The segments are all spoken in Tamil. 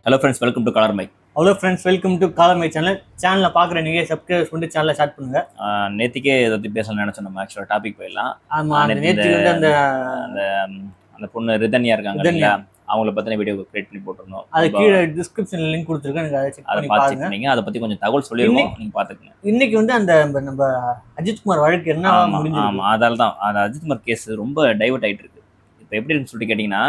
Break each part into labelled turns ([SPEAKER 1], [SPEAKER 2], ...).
[SPEAKER 1] Hello friends, welcome to colour mic.
[SPEAKER 2] Hello friends, welcome to caller my channel. சேனலை பார்க்குற நீங்கள் சப்ஸ்கிரைப் பண்ணிட்டு சேனலை ஸ்டார்ட் பண்ணுங்க.
[SPEAKER 1] நேற்றுக்கே இதை பற்றி பேச நினச்சோம். நம்ம ஆக்சுவலாக டாபிக் போயிடலாம்.
[SPEAKER 2] ஆமாம், அந்த நேற்றுக்கு வந்து அந்த
[SPEAKER 1] அந்த அந்த பொண்ணு ரிதன்யா இருக்காங்க இல்லைங்களா, அவங்கள பற்றின வீடியோ கிரியேட் பண்ணி போட்டிருந்தோம்.
[SPEAKER 2] அது கீழே டிஸ்கிரிப்ஷனில் லிங்க் கொடுத்துருக்கேன், நீங்கள் அதை செக் பண்ணி பாருங்க.
[SPEAKER 1] நீங்கள் அதை பற்றி கொஞ்சம் தகவல் சொல்லிடுவோம், நீங்கள் பார்த்துக்கங்க.
[SPEAKER 2] இன்னைக்கு வந்து அந்த நம்ம அஜித்குமார் வழக்கு என்ன முடிஞ்சு?
[SPEAKER 1] ஆமாம், அதால் தான் அந்த அஜித்குமார் கேஸ் ரொம்ப டைவர்ட் ஆகிட்டு இருக்கு. இப்போ எப்படின்னு சொல்லிட்டு கேட்டிங்கன்னா,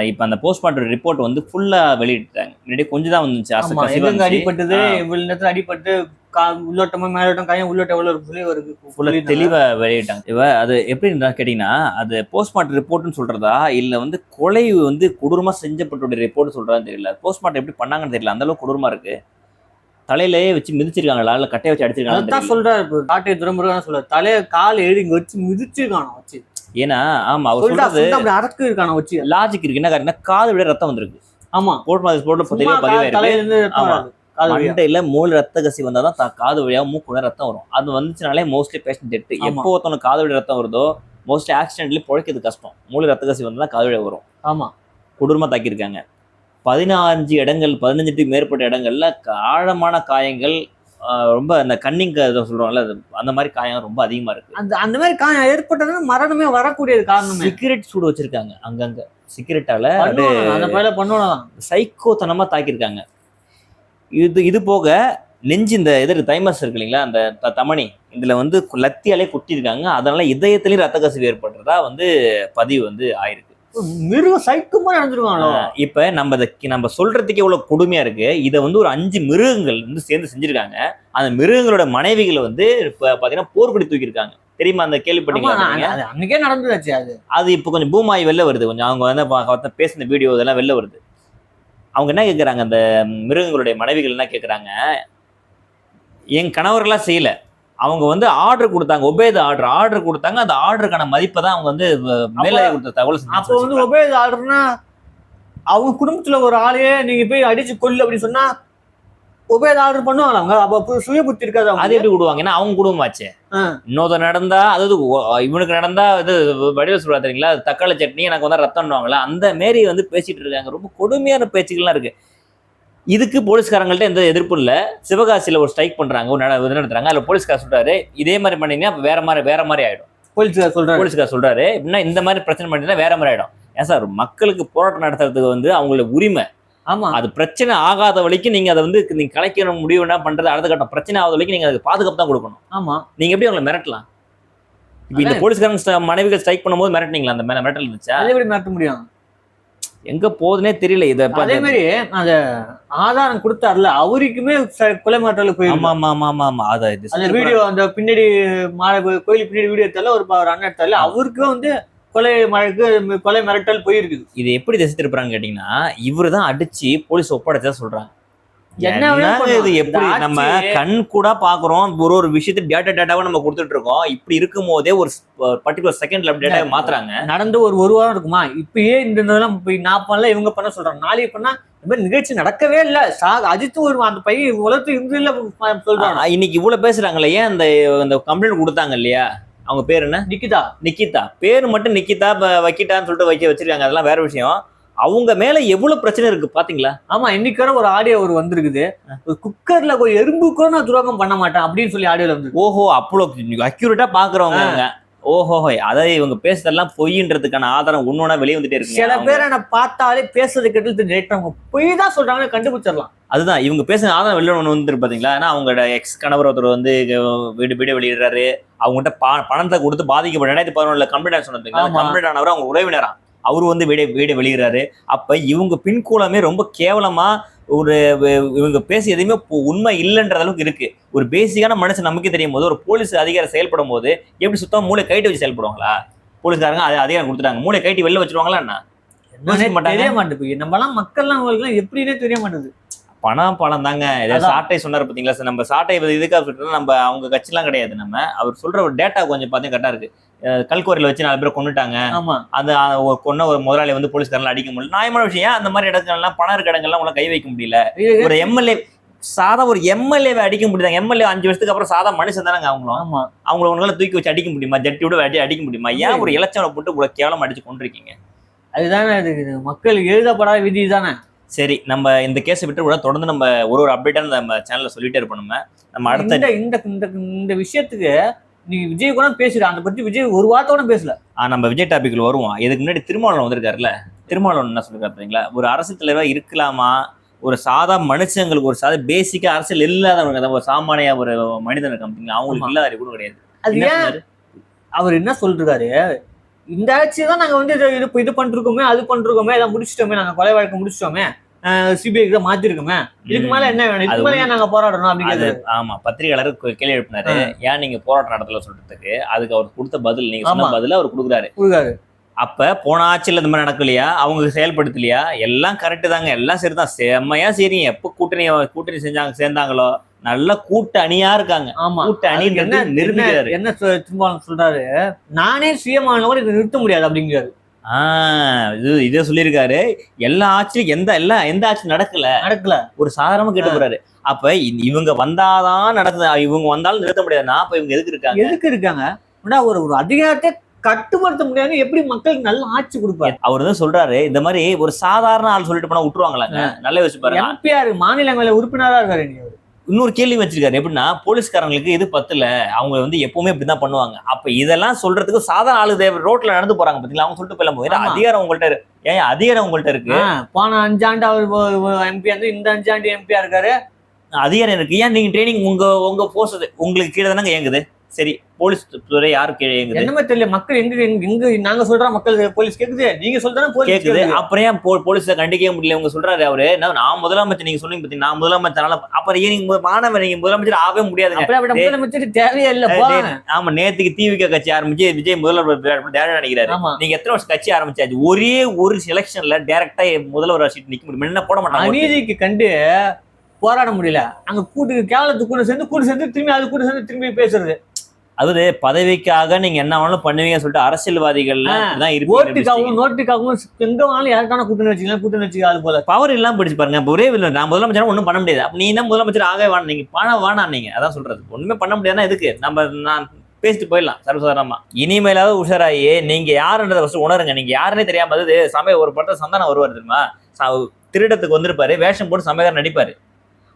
[SPEAKER 1] இப்போ அந்த போஸ்ட்மார்ட்டம் ரிப்போர்ட் வந்து ஃபுல்லாக வெளியிட்டாங்க. முன்னாடி கொஞ்சம் தான் வந்துச்சு.
[SPEAKER 2] எங்க அடிப்பட்டது, இவ்வளவு நேரத்தில் அடிப்பட்டு உள்ளோட்டமா மேலோட்டம் காயம் உள்ளோட்டம் எவ்வளோ சொல்லி ஒரு
[SPEAKER 1] ஃபுல்லாக தெளிவாக வெளியிட்டாங்க. இப்போ அது எப்படின்னு கேட்டிங்கன்னா, அது போஸ்ட்மார்ட்டம் ரிப்போர்ட்னு சொல்கிறதா இல்லை வந்து கொலை வந்து கொடூரமாக செஞ்சப்பட்டோடைய ரிப்போர்ட் சொல்கிறதான்னு தெரியல. போஸ்ட்மார்ட்டம் எப்படி பண்ணாங்கன்னு தெரியல, அந்தளவுக்கு கொடூரமாக இருக்குது. தலையிலேயே வச்சு மிதிச்சிருக்காங்களா இல்லை கட்டையை வச்சு அடிச்சிருக்காங்க.
[SPEAKER 2] அதான் சொல்கிறார். இப்போ காட்டை துறைமுருகன் சொல்கிறார், தலையை கால் எழுதி இங்கே வச்சு மிதிச்சிருக்கானோ வச்சு.
[SPEAKER 1] ஏன்னா ஆமா, அவர் சொல்றது
[SPEAKER 2] அரக்கு இருக்கான வச்சு
[SPEAKER 1] லாஜிக் இருக்கு. என்ன காரணம், காது விட ரத்தம் வந்திருக்கு.
[SPEAKER 2] ஆமா,
[SPEAKER 1] மண்டையில மூளை ரத்த கசி வந்தாதான் காது வழியா மூக்குள்ள ரத்தம் வரும். அது வந்துச்சுனாலே மோஸ்ட்லி பேஷண்ட் டெட். எப்போ ஒருத்தவனுக்கு காது வழி ரத்தம் வருதோ மோஸ்ட்லி ஆக்சிடென்ட்லி பிழைக்கிறது கஷ்டம். மூளை ரத்த கசி வந்தா காது வழியா வரும்.
[SPEAKER 2] ஆமா,
[SPEAKER 1] கொடூரமா தாக்கியிருக்காங்க. 15 இடங்கள், 15க்கு மேற்பட்ட இடங்கள்ல ஆழமான காயங்கள். ரொம்ப அந்த கன்னிங் சொல்றோம்ல, அந்த மாதிரி காயம் ரொம்ப அதிகமா இருக்கு.
[SPEAKER 2] அந்த மாதிரி காயம் ஏற்பட்டதுன்னா மரணமே வரக்கூடியது காரணம்.
[SPEAKER 1] சிகரெட் சூடு வச்சிருக்காங்க அங்கங்க. சிகரெட்டால
[SPEAKER 2] பண்ணுவாங்க,
[SPEAKER 1] சைக்கோத்தனமா தாக்கியிருக்காங்க. இது போக நெஞ்சு இந்த எதிர் தைமஸ் இருக்கு இல்லைங்களா, அந்த தமனி, இதுல வந்து லத்தியாலே குட்டிருக்காங்க. அதனால இதயத்திலையும் ரத்த கசிவு ஏற்படுறதா வந்து பதிவு வந்து ஆயிருக்கு.
[SPEAKER 2] மிருகம் சைக்கமா நடந்துருவாங்களோ.
[SPEAKER 1] இப்ப நம்ம சொல்றதுக்கு எவ்வளவு கொடுமையா இருக்கு. இதை வந்து ஒரு 5 மிருகங்கள் வந்து சேர்ந்து செஞ்சிருக்காங்க. அந்த மிருகங்களோட மனைவிகளை வந்து இப்ப பாத்தீங்கன்னா போர்க்குடி தூக்கியிருக்காங்க. தெரியுமா அந்த கேள்விப்பட்டீங்களா?
[SPEAKER 2] அன்னைக்கே நடந்துச்சு. அது
[SPEAKER 1] இப்ப கொஞ்சம் பூமாயி வெளில வருது. கொஞ்சம் அவங்க வந்து பேசின வீடியோ இதெல்லாம் வெளில வருது. அவங்க என்ன கேட்குறாங்க, அந்த மிருகங்களுடைய மனைவிகள் என்ன கேட்குறாங்க, என் கணவர்களாம் செய்யல, அவங்க வந்து ஆர்டர் கொடுத்தாங்க, ஒபேத ஆர்டர் கொடுத்தாங்க. அந்த ஆர்டருக்கான மதிப்பை தான் அவங்க வந்து மேலே கொடுத்த தகவல்.
[SPEAKER 2] அப்போ வந்து ஒபேத ஆர்டர்னா அவங்க குடும்பத்துல ஒரு ஆளையே நீங்க போய் அடிச்சு கொல்லு அப்படின்னு சொன்னா ஒபேத ஆர்டர் பண்ணுவாங்க. அவங்க அப்ப சுய புத்தி இருக்காது.
[SPEAKER 1] அது எப்படி விடுவாங்க? ஏன்னா அவங்க குடும்பமாச்சு. இன்னொரு நடந்தா, அதாவது இவனுக்கு நடந்தா இது வடிவ சொல்றா தெரியுங்களா, தக்காளி சட்னி எனக்கு வந்து ரத்தம்னுவாங்களா, அந்த மாரி வந்து பேசிட்டு இருக்காங்க. ரொம்ப கொடுமையான பேச்சுக்கள்லாம் இருக்கு. இதுக்கு போலீஸ்காரங்கள்ட்ட எந்த எதிர்ப்பும் இல்லை. சிவகாசியில் ஒரு ஸ்ட்ரைக் பண்றாங்க, ஒரு நடத்துறாங்க. அதில் போலீஸ்கார் சொல்றாரு, இதே மாதிரி பண்ணீங்கன்னா வேற மாதிரி ஆயிடும். போலீஸ்கார் சொல்றாரு, எப்படின்னா இந்த மாதிரி பிரச்சனை பண்ணிங்கன்னா வேற மாதிரி ஆயிடும். ஏன் சார், மக்களுக்கு போராட்டம் நடத்துறதுக்கு வந்து அவங்களோட உரிமை.
[SPEAKER 2] ஆமா,
[SPEAKER 1] அது பிரச்சனை ஆகாத வரைக்கும் நீங்க அதை வந்து நீங்க கலைக்கணும் முடிவு என்ன பண்றது. அடுத்த கட்டம் பிரச்சனை ஆகாத வரைக்கும் நீங்க அதுக்கு பாதுகாப்பு தான் கொடுக்கணும்.
[SPEAKER 2] ஆமா,
[SPEAKER 1] நீங்க எப்படி அவங்களை மிரட்டலாம்? இப்ப இந்த போலீஸ்காரங்க மனைவிகள் ஸ்ட்ரைக் பண்ணும்போது மிரட்டினீங்களா? அந்த மிரட்டல் இருந்துச்சா?
[SPEAKER 2] எப்படி மிரட்ட முடியும்?
[SPEAKER 1] எங்க போகுதுன்னே தெரியல. இதை
[SPEAKER 2] அதே மாதிரி அந்த ஆதாரம் கொடுத்தாருல, அவருக்குமே கொலை மிரட்டல் போயிருக்கு.
[SPEAKER 1] ஆமா,
[SPEAKER 2] அந்த வீடியோ, அந்த பின்னாடி கோயில் பின்னாடி வீடியோ எடுத்தால ஒரு அண்ணன் எடுத்தால, அவருக்கும் வந்து கொலை மிரட்டல் போயிருக்குது.
[SPEAKER 1] இது எப்படி திசை திருப்புறான்னு கேட்டீங்கன்னா, இவரு தான் அடிச்சு போலீஸ் ஒப்படைச்சா சொல்றாங்க. இது எப்படி நம்ம கண் கூட பாக்குறோம், ஒரு விஷயத்தை டேட்டாவை நம்ம கொடுத்துட்டு இருக்கோம். இப்படி இருக்கும் போதே ஒரு பர்டிகுலர் செகண்ட்ல டேட்டாவை மாத்துறாங்க.
[SPEAKER 2] நடந்து ஒரு வாரம் இருக்குமா, இப்பயே இந்த நான் பண்ணல இவங்க பண்ண சொல்றாங்க, நாளைக்கு பண்ணா இந்த மாதிரி நிகழ்ச்சி நடக்கவே இல்லை. அஜித் ஒரு அந்த பையன் உலகத்து இருந்து சொல்றாங்க.
[SPEAKER 1] இன்னைக்கு இவ்வளவு பேசுறாங்கல்ல, ஏன் அந்த கம்ப்ளைண்ட் கொடுத்தாங்க இல்லையா, அவங்க பேர் என்ன, நிக்கிதா பேரு மட்டும் நிக்கிதா வக்கிட்டான்னு சொல்லிட்டு வச்சிருக்காங்க. அதெல்லாம் வேற விஷயம். அவங்க மேல எவ்வளவு பிரச்சனை இருக்கு பாத்தீங்களா?
[SPEAKER 2] ஆமா, இன்னைக்கு ஒரு ஆடியோ வந்திருக்குது, ஒரு குக்கர்ல ஒரு எறும்பு கூட நான் துரோகம் பண்ண மாட்டேன் அப்படின்னு சொல்லி ஆடியோல வந்து.
[SPEAKER 1] ஓஹோ, அவ்வளவு அக்யூரேட்டா பாக்குறவங்க. ஓஹோ, அதாவது இவங்க பேசுறதெல்லாம் பொய்ன்றதுக்கான ஆதாரம் ஒன்னொன்னா வெளியே வந்துட்டே இருக்கு.
[SPEAKER 2] சில பேரை நான் பார்த்தாலே பேசுறது கேட்டு பொய் தான் சொல்றாங்க, கண்டுபிடிச்சிடலாம்.
[SPEAKER 1] அதுதான் இவங்க பேசுற ஆதாரம் வெளியே ஒண்ணு வந்துட்டு பாத்தீங்களா. ஏன்னா அவங்களோட எக்ஸ் கணவர் ஒருத்தர் வந்து வீடியோ வெளியிடுறாரு. அவங்ககிட்ட பணத்தை கொடுத்து பாதிக்கப்பட்ட 2011 கம்ப்ளைண்ட் சொன்னது. கம்ப்ளைண்ட் ஆனவர் அவங்க உறவினரா, அவரு வந்து வீடியோ வெளியிடுறாரு. அப்ப இவங்க பின்கூலமே ரொம்ப கேவலமா இவங்க பேசி எதுவுமே உண்மை இல்லைன்ற அளவுக்கு இருக்கு. ஒரு பேசிக்கான மனுஷன் நமக்கே தெரியும் போது, ஒரு போலீஸ் அதிகாரி செயல்படும் போது எப்படி சுத்தமா மூளை கைட்டு வச்சு செயல்படுவாங்களா? போலீஸ்காரங்க அதிகாரம் கொடுத்துட்டாங்க, மூளை கைட்டி வெளில வச்சிருவாங்களா? என்ன
[SPEAKER 2] தெரிய மாட்டேங்குது. நம்மளாம் மக்கள்லாம் எப்படின்னே தெரிய மாட்டேங்குது.
[SPEAKER 1] பணம் தாங்க. சாட்டை சொன்னார் பார்த்தீங்களா சார், நம்ம சாட்டை இதுக்காக நம்ம அவங்க கட்சிலாம் கிடையாது. நம்ம அவர் சொல்ற ஒரு டேட்டா கொஞ்சம் பார்த்தீங்கன்னா கரெக்டா இருக்கு. கல்குவரியில் வச்சு 4 பேரை கொண்டுட்டாங்க. அந்த கொன்ன ஒரு முதலாளி வந்து போலீஸ்காரெல்லாம் அடிக்க முடியல, நியாயமான விஷயம். அந்த மாதிரி இடங்கள்லாம் பணம் இருக்க இடங்கள்லாம் உங்களை கை வைக்க முடியல. ஒரு எம்எல்ஏ ஒரு எம்எல்ஏவை அடிக்க முடியுதாங்க? எம்எல்ஏ 5 வருஷத்துக்கு அப்புறம் சாதா மனுஷன் தானங்க அவங்களும். அவங்கள உங்களால தூக்கி வச்சு அடிக்க முடியுமா? ஜட்டியோட அடிக்க முடியுமா? ஏன் ஒரு இலச்சனை போட்டு இவ்வளவு கேவலம் அடிச்சு கொண்டிருக்கீங்க?
[SPEAKER 2] அதுதானே இது மக்கள் எழுதப்படாத விதி தானே.
[SPEAKER 1] சரி, நம்ம இந்த கேஸை விட்டு கூட தொடர்ந்து நம்ம ஒரு அப்டேட்டான நம்ம சேனல்ல சொல்லிட்டே இருப்போம். நம்ம அடுத்த
[SPEAKER 2] இந்த இந்த இந்த இந்த விஷயத்துக்கு நீ விஜய் கூட பேசுற, அதை பத்தி விஜய் ஒரு வார்த்தை பேசல.
[SPEAKER 1] நம்ம விஜய் டாபிக்ல வருவோம். இதுக்கு முன்னாடி திருமாவளவன் வந்திருக்காருல்ல, திருமாவளவன் என்ன சொல்லிருக்காரு தெரியுங்களா? ஒரு அரசியல் தலைவரா இருக்கலாமா, ஒரு சாதா மனுஷங்களுக்கு, ஒரு சாதா பேசிக்கா அரசியல் இல்லாதவங்க, ஒரு சாமானிய ஒரு மனிதன் இருக்காங்க அவங்களுக்கு இல்லாத கூட கிடையாது.
[SPEAKER 2] அது ஏன் அவர் என்ன சொல்றாரு, இந்த ஆட்சி தான் நாங்க வந்து இது பண்ணிருக்கோமே, அது பண்ணிருக்கோமே, இதை முடிச்சிட்டோமே, நாங்க கொலை வழக்கு முடிச்சிட்டோமே, சிபிஐக்கு தான் மாத்திருக்கோமே, இதுக்கு மேல என்ன வேணும், இதுக்கு மேல ஏன் நாங்க போராடணும் அப்படிங்கிறது.
[SPEAKER 1] ஆமா, பத்திரிகையாளர் கேள்வி எழுப்பினாரு, ஏன் நீங்க போராட்டம் நடத்தல சொல்றதுக்கு. அதுக்கு அவர் கொடுத்த பதில், நீங்க சொன்ன பதில் அவர் கொடுக்குறாரு. அப்ப போன ஆட்சியில் இந்த மாதிரி நடக்கலையா, அவங்க செயல்படுத்தலையா? எல்லாம் கரெக்டு தாங்க, எல்லாம் சரிதான், செம்மையா சரி. எப்ப கூட்டணி சேர்ந்தாங்களோ நல்ல கூட்ட அணியா இருக்காங்க. கூட்ட அணி நிரூபிக்கிறாரு.
[SPEAKER 2] என்ன திருமாவளவன் சொல்றாரு, நானே சுயமான கூட இதை நிறுத்த முடியாது அப்படிங்கிறாரு.
[SPEAKER 1] இதே சொல்லியிருக்காரு. எல்லா ஆட்சியும் எந்த ஆட்சி நடக்கல, ஒரு சாதாரணமா கேட்டு போறாரு. அப்ப இவங்க வந்தாதான் நடக்குது, இவங்க வந்தாலும் நிறுத்த முடியாதுன்னா அப்ப இவங்க எதுக்கு இருக்காங்க? ஒரு அதிகாரத்தை கட்டுப்படுத்த முடியாது, எப்படி மக்களுக்கு நல்ல ஆட்சி கொடுப்பாரு? அவர் தான் சொல்றாரு, இந்த மாதிரி ஒரு சாதாரண ஆள் சொல்லிட்டு போனா விட்டுருவாங்களாங்க? நல்ல யோசிச்சு பாருங்க. எம்பிஆர் மாநிலங்கள உறுப்பினரா இருக்காரு. இன்னொரு கேள்வி வச்சிருக்காரு, எப்படின்னா போலீஸ்காரங்களுக்கு இது பத்தல, அவங்க வந்து எப்பவுமே இப்படிதான் பண்ணுவாங்க. அப்ப இதெல்லாம் சொல்றதுக்கு சாதாரண ஆளு ரோட்ல நடந்து போறாங்க பாத்தீங்களா, அவங்க சொல்லிட்டு போயிடலாம். அதிகாரம் உங்கள்ட்ட ஏன் அதிகாரம் உங்கள்ட்ட இருக்கு? போன 5 ஆண்டு அவர் எம்பி வந்து இந்த 5 ஆண்டு எம்பியா இருக்காரு, அதிகாரம் இருக்கு. ஏன் நீங்க ட்ரைனிங் உங்க போர்ஸ் உங்களுக்கு கீழே தானே இயங்குது. சரி, போலீஸ் துறை யாரு கீழே இயங்குது? என்னமே தெரியல. மக்கள் எங்க நாங்க சொல்ற மக்கள் போலீஸ் கேக்குது, நீங்க சொல்றா போலீஸ் கேக்குது. அப்புறம் ஏன் போலீஸை கண்டிக்கவே முடியல? உங்க சொல்றாரு அவரு, நான் முதலமைச்சர், நீங்க சொன்னீங்க பத்தி நான் முதலமைச்சர், அப்புறம் நீங்க மாணவர், நீங்க முதலமைச்சர் ஆகவே முடியாது. முதலமைச்சர் தேவையே இல்ல. ஆமா, நேத்துக்கு திமுக கட்சி ஆரம்பிச்சு விஜய் முதல்வர் நினைக்கிறாரு. நீங்க எத்தனை வருஷம் கட்சி ஆரம்பிச்சாச்சு? ஒரே ஒரு செலக்ஷன்ல டைரக்டா முதல்வர் சீட் நிக்க முடியும், என்ன போட மாட்டாங்க. அநீதிக்கு கண்டு போராட முடியல, அங்க கேவலத்துக்கு கூட சேர்ந்து திரும்பி அது கூட சேர்ந்து திரும்பி பேசுறது. அதாவது பதவிக்காக நீங்க என்ன வேணாலும் பண்ணுவீங்க சொல்லிட்டு அரசியல்வாதிகள் நோட்டுக்காகவும் எங்க வேணாலும் யாருக்கான கூட்டணி வச்சுக்காது போல பவர் எல்லாம் பிடிச்சு பாருங்க. ஒரே நான் முதலமைச்சர் ஒன்றும் பண்ண முடியாது. அப்ப நீ என்ன முதலமைச்சர் ஆக வேணாம், நீங்க பணம் வேணாம், நீங்க அதான் சொல்றது. ஒண்ணுமே பண்ண முடியாதுன்னா எதுக்கு நான் பேசிட்டு போயிடலாம் சர்வசாதாரணமா. இனிமேலாவது உஷாராயி நீங்க யாருன்றதை ஃபர்ஸ்ட் உணருங்க. நீங்க யாருன்னே தெரியாம ஒரு படத்தை சந்தானம் வருவார் தெரியுமா, திருடத்துக்கு வந்திருப்பாரு, வேஷம் போட்டு சமயக்காரன் நடிப்பாரு.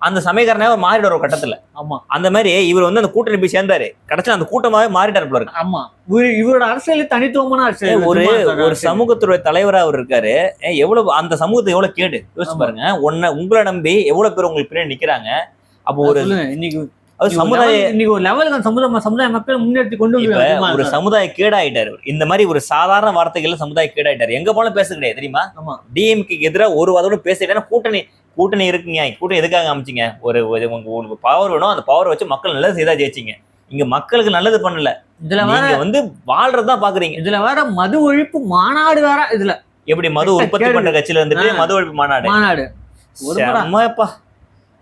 [SPEAKER 1] அந்த சமயக்காரனே மாறிட ஒரு கட்டத்துல. ஆமா, அந்த மாதிரி இவர் வந்து அந்த கூட்டணி போய் சேர்ந்தாரு, கடைசியில் அந்த கூட்டமாவே மாறிட்டாரு போல இருக்கு. ஆமா, இவரோட அரசியல் தனித்துவமான அரசியல். ஒரு சமூகத்துடைய தலைவரா அவர் இருக்காரு. எவ்வளவு அந்த சமூகத்தை எவ்வளவு கேடு யோசிச்சு பாருங்க. உங்களை நம்பி எவ்வளவு பேர் உங்களுக்கு பின்னாடி நிக்கிறாங்க. அப்போ ஒரு இன்னைக்கு சமுதாய இன்னைக்கு ஒரு லெவலுக்கு சமுதாய மக்கள் முன்னேற்றி கொண்டு ஒரு சமுதாய கேடாயிட்டாரு. இந்த மாதிரி ஒரு சாதாரண வார்த்தைகள்ல சமுதாய கேடாயிட்டாரு. எங்க போல பேச கிடையாது தெரியுமா? டிஎம்கே எதிராக ஒரு வாதோட பேசிட்டா கூட்டணி இருக்குங்க. கூட்டணி எதுக்காக அமைச்சிங்க? உங்களுக்கு பவர் வேணும், அந்த பவர் வச்சு மக்கள் நல்லது செய்தா ஜெயிச்சிங்க. இங்க மக்களுக்கு நல்லது பண்ணல, இதுல நீங்க வந்து வாழ்றதா பாக்குறீங்க. இதுல வேற மது ஒழிப்பு மாநாடு வேற. இதுல எப்படி மது உற்பத்தி பண்ற கட்சியில வந்துட்டு மது ஒழிப்பு மாநாடு அம்மாப்பா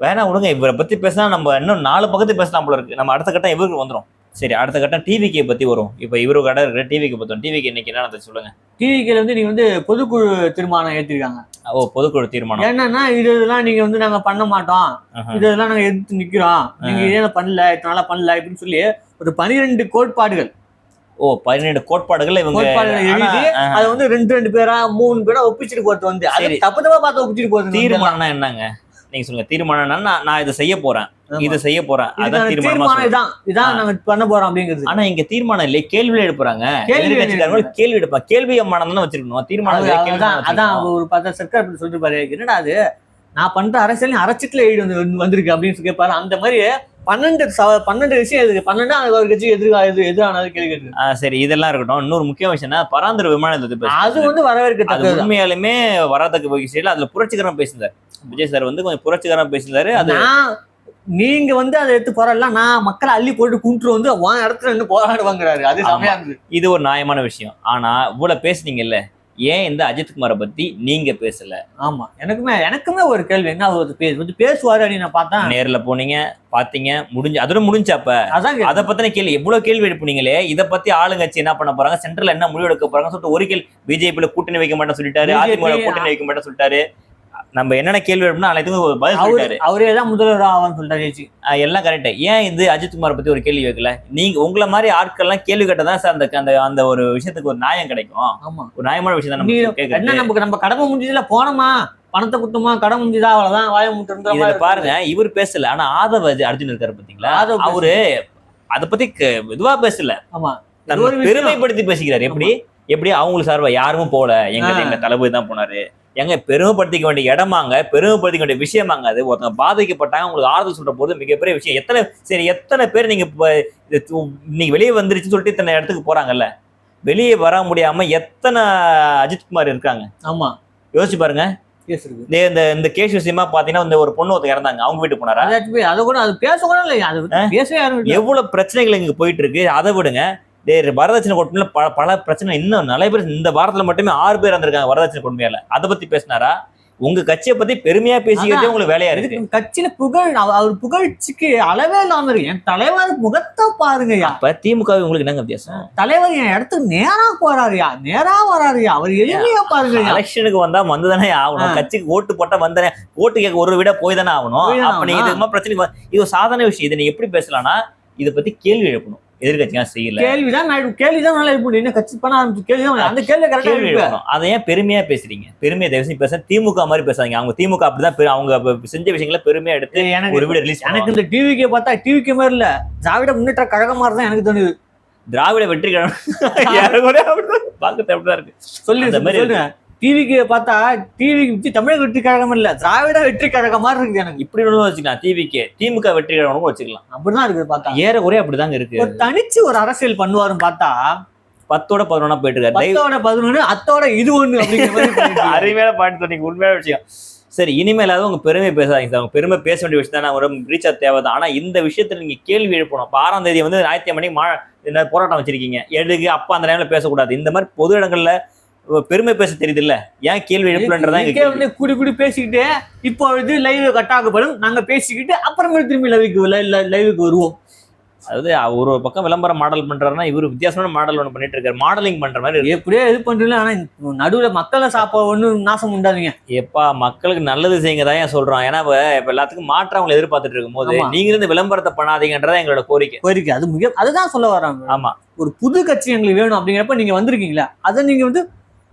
[SPEAKER 1] வேணா விடுங்க. இவரை பத்தி பேசினா நம்ம இன்னும் 4 பக்கத்து பேசலாம் போல இருக்கு. நம்ம அடுத்த கட்டம் இவருக்கு வந்துடும். சரி, அடுத்த கட்டம் டிவிக்கே பத்தி வரும். இப்ப இவரு கடை இருக்கிற டிவிக்கு பார்த்தோம். டிவிக்கு இன்னைக்கு என்ன சொல்லுங்க. டிவிக்கு வந்து நீங்க வந்து பொதுக்குழு தீர்மானம் ஏற்றிருக்காங்க. பொதுக்குழு தீர்மானம் என்னன்னா, இதெல்லாம் நீங்க வந்து நாங்க பண்ண மாட்டோம், இதெல்லாம் நாங்க எதிர்த்து நிக்கிறோம், நீங்க ஏன் பண்ணல, இத்தனால பண்ணல அப்படின்னு சொல்லி ஒரு 12 கோட்பாடுகள். 12 கோட்பாடுகள் இவங்க எழுதி அதை வந்து 2 பேரா 3 பேரா ஒப்பிச்சுட்டு போறது வந்து தப்பு பார்த்து ஒப்பிச்சுட்டு போறது. தீர்மானம்னா என்னங்க நீங்க சொல்லுங்க. தீர்மானம் நான் இதை செய்ய போறேன், அதான் தீர்மானம், இதான் நாங்க பண்ண போறோம் அப்படிங்கிறது. ஆனா இங்க தீர்மானம் இல்லையே, கேள்வி எழுப்புறாங்க. கேள்வி எடுப்பாங்க, கேள்வி மானம் வச்சிருக்கணும். தீர்மானம் அதான் ஒரு 10 சர்க்கார் சொல்லிட்டு பாரு, என்னடா அது நான் பண்ற அரசியல் அரைச்சிட்டுல எழுதி வந்திருக்கு அப்படின்னு கேட்பாரு. அந்த மாதிரி 12 விஷயம் எதுக்கு 12 ஒரு கட்சி எதிரானது கேள்வி. சரி, இதெல்லாம் இருக்கட்டும். இன்னொரு முக்கிய விஷயம்னா பராந்தர் விமானத்தை அது வந்து வரவேற்க உண்மையாலுமே வரதக்க விஷயம். அதுல புரட்சிகரம் பேசினார் விஜய் சார், வந்து கொஞ்சம் புரட்சிகரம் பேசினாரு. அது நீங்க வந்து அதை எடுத்து போராடலாம், நான் மக்களை அள்ளி போட்டு கும்பிட்டு வந்து இடத்துல இருந்து போராடுவாங்கிறாரு. அது இது ஒரு நியாயமான விஷயம். ஆனா இவ்வளவு பேசுனீங்கல்ல, ஏன் இந்த அஜித்குமாரை பத்தி நீங்க பேசல? ஆமா, எனக்குமே ஒரு கேள்வி. என்ன அவர் பேசுவாரு அப்படின்னு நான் பார்த்தேன். நேர்ல போனீங்க, பாத்தீங்க, அதோட முடிஞ்சப்ப அதை பத்தின கேள்வி எவ்வளவு கேள்வி எழுப்புனீங்களே. இதை பத்தி ஆளுங்கட்சி என்ன பண்ண போறாங்க, சென்ட்ரல் என்ன முடிவு எடுக்க போறாங்க சொல்லிட்டு ஒரு கேள்வி. பிஜேபியில கூட்டணி வைக்க மாட்டேன் சொல்லிட்டாரு, அதிமுக கூட்டணி வைக்க மாட்டேன் சொல்லிட்டாரு. நம்ம என்னென்ன கேள்வி எழுப்பினா அனைத்துக்கும் பதில் சொல்லிட்டாரு. அவரே தான் முதல்வர் ஆவான்னு சொல்லிட்டாரு. எல்லாம் கரெக்ட். ஏன் இது அஜித்குமார் பத்தி ஒரு கேள்வி வைக்கல? நீங்க உங்களை மாதிரி ஆட்கள் எல்லாம் கேள்வி கேட்டதான் சார் அந்த ஒரு விஷயத்துக்கு ஒரு நியாயம் கிடைக்கும். ஆமா, ஒரு நியாயமான விஷயம் தான். நம்ம கடமை முடிஞ்சதுல போனோமா,
[SPEAKER 2] பணத்தை குத்தமா கடன் முடிஞ்சுதா அவ்வளவுதான் வாய முட்டு
[SPEAKER 1] இதுல பாருங்க இவர் பேசல, ஆனா ஆதவ அர்ஜுன் இருக்காரு பாத்தீங்களா, அவரு அத பத்தி இதுவா பேசல,
[SPEAKER 2] ஆமா
[SPEAKER 1] தன்னை பெருமைப்படுத்தி பேசிக்கிறாரு. எப்படி அவங்களுக்கு சார்பா யாரும் போல, எங்க தளபதி தான் போனாரு, எங்க பெருமைப்படுத்திக்க வேண்டிய இடமாங்க, பெருமைப்படுத்திக்க வேண்டிய விஷயமாங்க. அது ஒருத்தங்க பாதிக்கப்பட்டாங்க, உங்களுக்கு ஆறுதல் சொல்ற போது மிகப்பெரிய விஷயம். எத்தனை பேர் நீங்க இன்னைக்கு வெளியே வந்துருச்சுன்னு சொல்லிட்டு இத்தனை இடத்துக்கு போறாங்கல்ல, வெளியே வர முடியாம எத்தனை அஜித்குமார் இருக்காங்க.
[SPEAKER 2] ஆமா
[SPEAKER 1] யோசிச்சு பாருங்க. இந்த கேஸ் விஷயமா பாத்தீங்கன்னா இந்த ஒரு பொண்ணு ஒருத்தர் இறந்தாங்க, அவங்க வீட்டுக்கு போனாரா?
[SPEAKER 2] அதை கூட அது பேச கூட இல்லை, அது பேசவே யாரும்.
[SPEAKER 1] எவ்வளவு பிரச்சனைகள் இங்க போயிட்டு இருக்கு. அதை விடுங்க, வரதட்சணை கொடுமையில பல பிரச்சனை இன்னும் நிறைய பேர் இந்த வாரத்துல மட்டுமே 6 பேர் வந்திருக்காங்க வரதட்சணை கொடுமையால. அதை பத்தி பேசினாரா? உங்க கட்சியை பத்தி பெருமையா பேசிக்கிட்டே உங்களுக்கு வேலையா இருக்கு.
[SPEAKER 2] கட்சியில அவர் புகழ்ச்சிக்கு அளவே இல்லாம இருக்கு. என் தலைவர் முகத்தை பாருங்க.
[SPEAKER 1] அப்ப திமுக உங்களுக்கு என்னங்க வித்தியாசம்?
[SPEAKER 2] தலைவர் என் இடத்துக்கு நேரா போறாருயா, நேரா வராருயா, அவர் எளிமையா பாருங்க.
[SPEAKER 1] எலெக்ஷனுக்கு வந்தா வந்துதானே ஆகணும், கட்சிக்கு ஓட்டு போட்டா வந்தானே, ஓட்டு கேட்க ஒரு விட போய் தானே ஆகணும். அப்ப நீங்க இது பிரச்சனை, இது ஒரு சாதாரண விஷயம். இதை நீங்க எப்படி பேசலாம்னா இதை பத்தி கேள்வி எழுப்பணும். எதிர்கட்சியா செய்யல, கேள்விதான் நல்லா இருக்கும். என்ன கட்சி பண்ண ஆரம்பிச்சு கேள்விதான், அந்த கேள்வி கரெக்டா எழுப்பணும். அதை ஏன் பெருமையா பேசுறீங்க? பெருமையா தயவு பேச திமுக மாதிரி பேசாதீங்க. அவங்க திமுக அப்படிதான், அவங்க செஞ்ச விஷயங்களை பெருமையா எடுத்து ஒரு வீடியோ ரிலீஸ். எனக்கு இந்த டிவிக்கே பார்த்தா டிவிக்கே மாதிரி இல்ல, திராவிட முன்னேற்ற கழகம் மாதிரி தான் எனக்கு தோணுது. திராவிட வெற்றி கழகம் பார்க்க அப்படிதான் இருக்கு. சொல்லுங்க. டிவிக்கு பார்த்தா டிவிக்கு தமிழக வெற்றி கழகம் இல்ல, திராவிட வெற்றி கழகம் மாதிரி இருக்கு. எனக்கு இப்படி ஒண்ணு வச்சுக்கலாம். டிவிக்கு திமுக வெற்றி கழகம் வச்சுக்கலாம். அப்படிதான் இருக்கு பார்த்தா. ஏறக்குறைய அப்படிதாங்க இருக்கு. தனிச்சு ஒரு அரசியல் பண்ணுவாருன்னு பார்த்தா 10ஓட 11 போயிட்டு இருக்காரு. 10ஓட 11 அத்தோட இது ஒண்ணு அப்படிங்கிற மாதிரி அருமையான பாட்டு சொன்னீங்க, உண்மையான விஷயம். சரி, இனிமேலாவது உங்க பெருமை பேசாதீங்க சார். உங்க பெருமை பேச வேண்டிய விஷயம் தான், ஒரு ரீச்சா தேவைதான். ஆனா இந்த விஷயத்துல நீங்க கேள்வி எழுப்பணும். இப்போ 6ஆம் தேதி வந்து ஞாயிற்றுக்கிழமை போராட்டம் வச்சிருக்கீங்க, எடுக்கு அப்ப அந்த டைம்ல பேசக்கூடாது. இந்த மாதிரி பொது இடங்கள்ல பெருமை பேச தெரியுது இல்ல, ஏன் கேள்வி எழுப்பலன்றதான் கூடி பேசிக்கிட்டு இப்போ லைவ் கட் ஆகப்படும். நாங்க பேசிக்கிட்டு அப்புறமே திரும்பி லைவுக்கு வருவோம். அதாவது ஒரு பக்கம் விளம்பரம் மாடல் பண்றாருன்னா இவரு வித்தியாசமான மாடல் ஒண்ணு பண்ணிட்டு இருக்காரு. மாடலிங் பண்ற மாதிரி எப்படியோ இது பண்றீங்க. ஆனா நடுவுல மக்களை சாப்ப ஒண்ணும் நாசம் உண்டாதீங்க. எப்பா மக்களுக்கு நல்லது செய்யுங்க தான் சொல்றோம். ஏன்னா இப்ப எல்லாத்துக்கும் மாற்றம் அவங்களை எதிர்பார்த்துட்டு இருக்கும் போது நீங்க இந்த விளம்பரத்தை பண்ணாதீங்கன்றதான் எங்களோட கோரிக்கை. அது அதுதான் சொல்ல வராங்க. ஆமா, ஒரு புது கட்சி எங்களுக்கு வேணும் அப்படிங்கிறப்ப நீங்க வந்திருக்கீங்களா, அதை நீங்க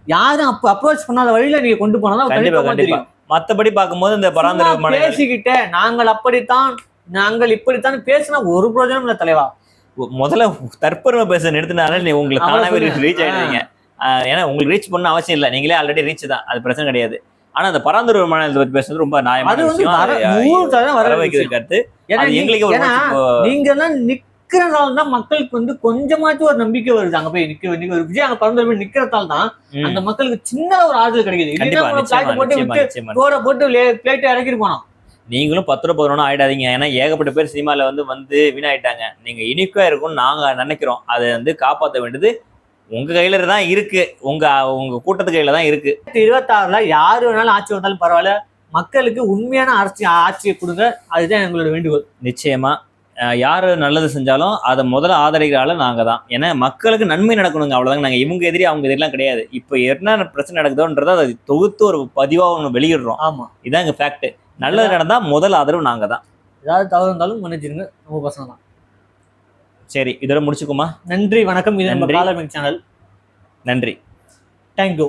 [SPEAKER 1] யாரும் அப்ரோச் பண்ணாத வழியில நீங்க கொண்டு போனாலும் கண்டிப்பா. மத்தபடி பார்க்கும்போது இந்த பராந்தர பேசிக்கிட்டே நாங்கள் அப்படித்தான் நாங்கள் இப்படித்தான் பேசினா ஒரு பிரோஜனம் இல்ல தலைவா. முதல்ல தற்பெருமை பேச நிறுத்தினாலே நீ உங்களுக்கு தானாவே ரீச் ஆயிடுவீங்க. ஏன்னா உங்களுக்கு ரீச் பண்ண அவசியம் இல்லை, நீங்களே ஆல்ரெடி ரீச் தான், அது பிரச்சனை கிடையாது. ஆனா அந்த பராந்தர மாநிலத்தை பத்தி பேசுறது ரொம்ப நியாயமான விஷயம். வர வைக்கிறது கருத்து எங்களுக்கு நீங்க எல்லாம் நிக்கிறதால தான் மக்களுக்கு கொஞ்சமாச்சும் ஒரு நம்பிக்கை வருது. அங்க போய் ஒரு விஜய் அங்க பறந்து போய் நிக்கிறதால தான் அந்த மக்களுக்கு சின்ன ஒரு ஆறுதல் கிடைக்குது. போட்டு பிளேட் இறக்கிட்டு போனோம். நீங்களும் 10 ரூபா 11 ஆயிடாதீங்க. ஏன்னா ஏகப்பட்ட பேர் சினிமால வந்து வீணாயிட்டாங்க. நீங்க இனிப்பா இருக்கும்னு நாங்க நினைக்கிறோம். அதை காப்பாற்ற வேண்டியது உங்க கையில தான் இருக்கு, உங்க கூட்டத்து கையில தான் இருக்கு. 26ல யாரு வேணாலும் ஆட்சி வந்தாலும் பரவாயில்ல, மக்களுக்கு உண்மையான ஆட்சியை கொடுங்க. அதுதான் எங்களோட வேண்டுகோள். நிச்சயமா யாரு நல்லது செஞ்சாலும் அதை முதல்ல ஆதரிக்கிறால நாங்க தான். ஏன்னா மக்களுக்கு நன்மை நடக்கணுங்க, அவ்வளவுதாங்க. நாங்க இவங்க எதிரி அவங்க எதிரெல்லாம் கிடையாது. இப்போ என்ன பிரச்சனை நடக்குதோன்றதை அதை தொகுத்து ஒரு பதிவா ஒண்ணு வெளியிடுறோம். ஆமா, இதான் எங்க ஃபேக்ட். நல்லது நடந்தா முதல் ஆதரவு நாங்க தான். ஏதாவது தவறு இருந்தாலும் மன்னிச்சிருங்க, நம்ம பசங்க தான். சரி, இதோட முடிச்சுக்குமா? நன்றி, வணக்கம். இது நம்ம காலமிக் சேனல். நன்றி, தேங்க்யூ.